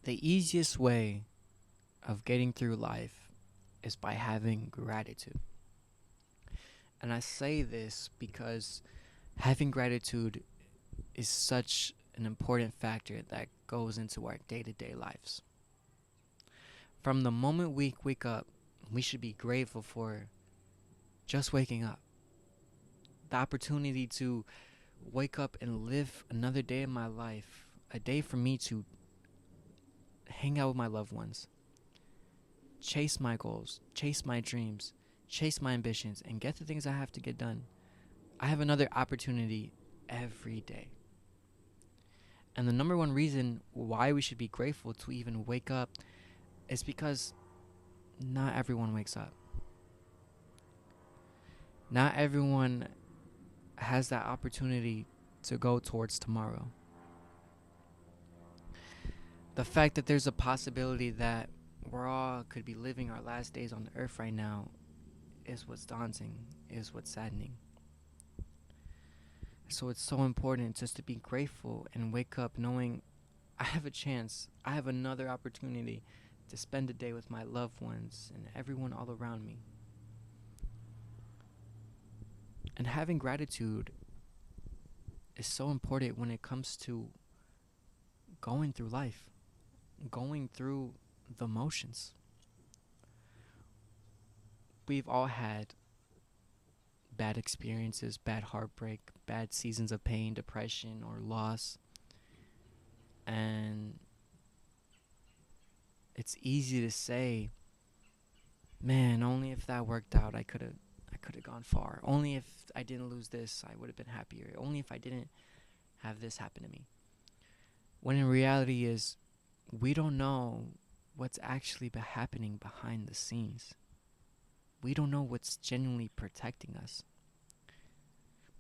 The easiest way of getting through life is by having gratitude. And I say this because having gratitude is such an important factor that goes into our day to day lives. From the moment we wake up, we should be grateful for just waking up. The opportunity to wake up and live another day in my life, a day for me to hang out with my loved ones, chase my goals, chase my dreams, chase my ambitions, and get the things I have to get done. I have another opportunity every day. And the number one reason why we should be grateful to even wake up is because not everyone wakes up. Not everyone has that opportunity to go towards tomorrow. The fact that there's a possibility that we're all could be living our last days on earth right now is what's daunting, is what's saddening. So it's so important just to be grateful and wake up knowing I have a chance, I have another opportunity to spend a day with my loved ones and everyone all around me. And having gratitude is so important when it comes to going through life, going through the motions. We've all had bad experiences, bad heartbreak, bad seasons of pain, depression, or loss. And it's easy to say, man, only if that worked out I could have gone far. Only if I didn't lose this, I would have been happier. Only if I didn't have this happen to me. When in reality is we don't know what's actually happening behind the scenes. We don't know what's genuinely protecting us.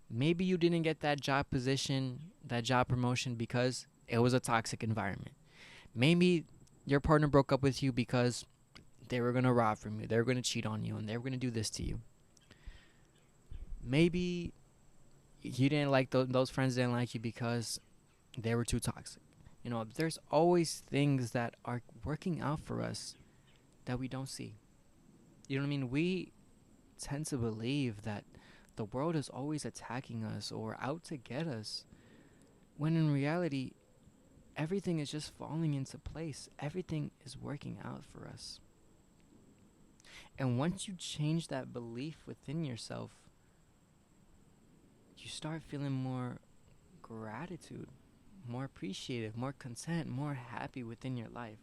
Maybe you didn't get that job position, that job promotion because it was a toxic environment. Maybe your partner broke up with you because they were going to rob from you, they were going to cheat on you, and they were going to do this to you. Maybe you didn't like those friends didn't like you because they were too toxic. There's always things that are working out for us that we don't see. You know what I mean? We tend to believe that the world is always attacking us or out to get us, when in reality, everything is just falling into place. Everything is working out for us. And once you change that belief within yourself, you start feeling more gratitude, more appreciative, more content, more happy within your life.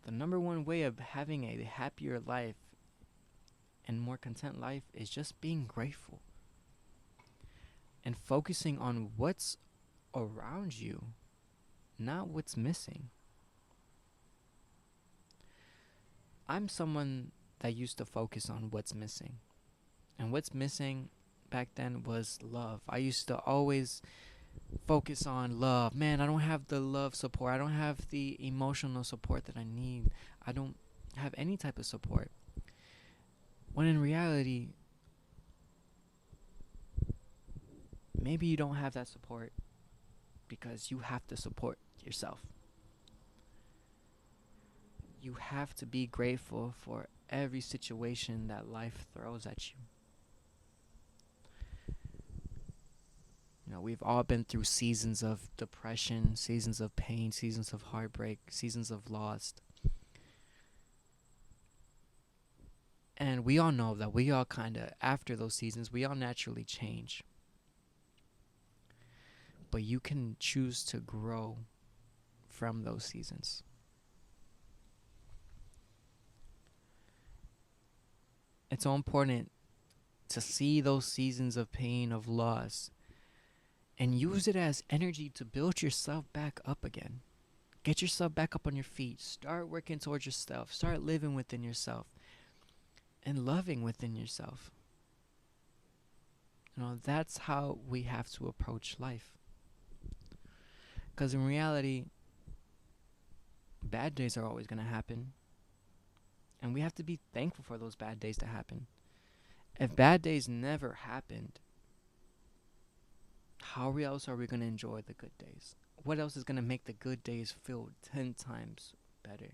The number one way of having a happier life and more content life is just being grateful and focusing on what's around you, not what's missing. I'm someone that used to focus on what's missing. And what's missing back then was love. I used to always focus on love. Man, I don't have the love support. I don't have the emotional support that I need. I don't have any type of support. When in reality, maybe you don't have that support because you have to support yourself. You have to be grateful for every situation that life throws at you. We've all been through seasons of depression, seasons of pain, seasons of heartbreak, seasons of loss. And we all know that we all kind of, after those seasons, we all naturally change. But you can choose to grow from those seasons. It's so important to see those seasons of pain, of loss, and use it as energy to build yourself back up again. Get yourself back up on your feet. Start working towards yourself. Start living within yourself and loving within yourself. That's how we have to approach life. Because in reality, bad days are always going to happen. And we have to be thankful for those bad days to happen. If bad days never happened, how else are we going to enjoy the good days? what else is going to make the good days feel 10 times better?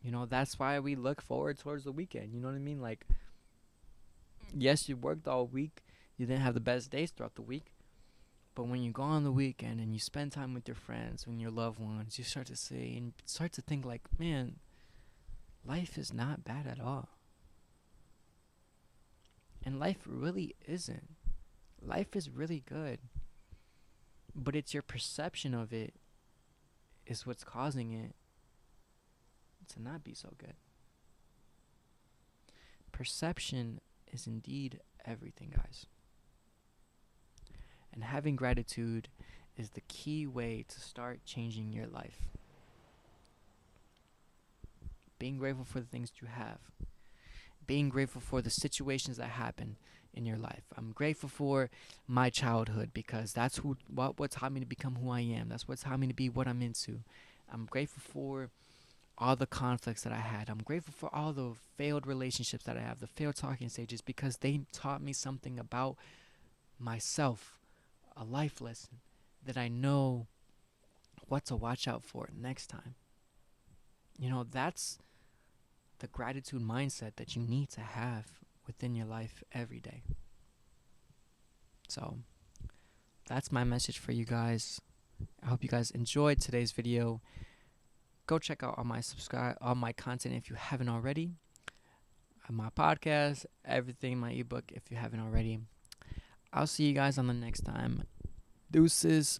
You know, that's why we look forward towards the weekend. You know what I mean? Like, yes, you worked all week, you didn't have the best days throughout the week, but when you go on the weekend and you spend time with your friends and your loved ones, you start to say and start to think, like, man, life is not bad at all. And life really isn't. Life is really good. But it's your perception of it is what's causing it to not be so good. Perception is indeed everything, guys. And having gratitude is the key way to start changing your life. Being grateful for the things you have. Being grateful for the situations that happen in your life. I'm grateful for my childhood because that's what taught me to become who I am. That's what taught me to be what I'm into. I'm grateful for all the conflicts that I had. I'm grateful for all the failed relationships that I have, the failed talking stages, because they taught me something about myself, a life lesson that I know what to watch out for next time. You know, that's the gratitude mindset that you need to have within your life every day. So that's my message for you guys. I hope you guys enjoyed today's video. Go check out all my content if you haven't already. My podcast, everything, my ebook if you haven't already. I'll see you guys on the next time. Deuces.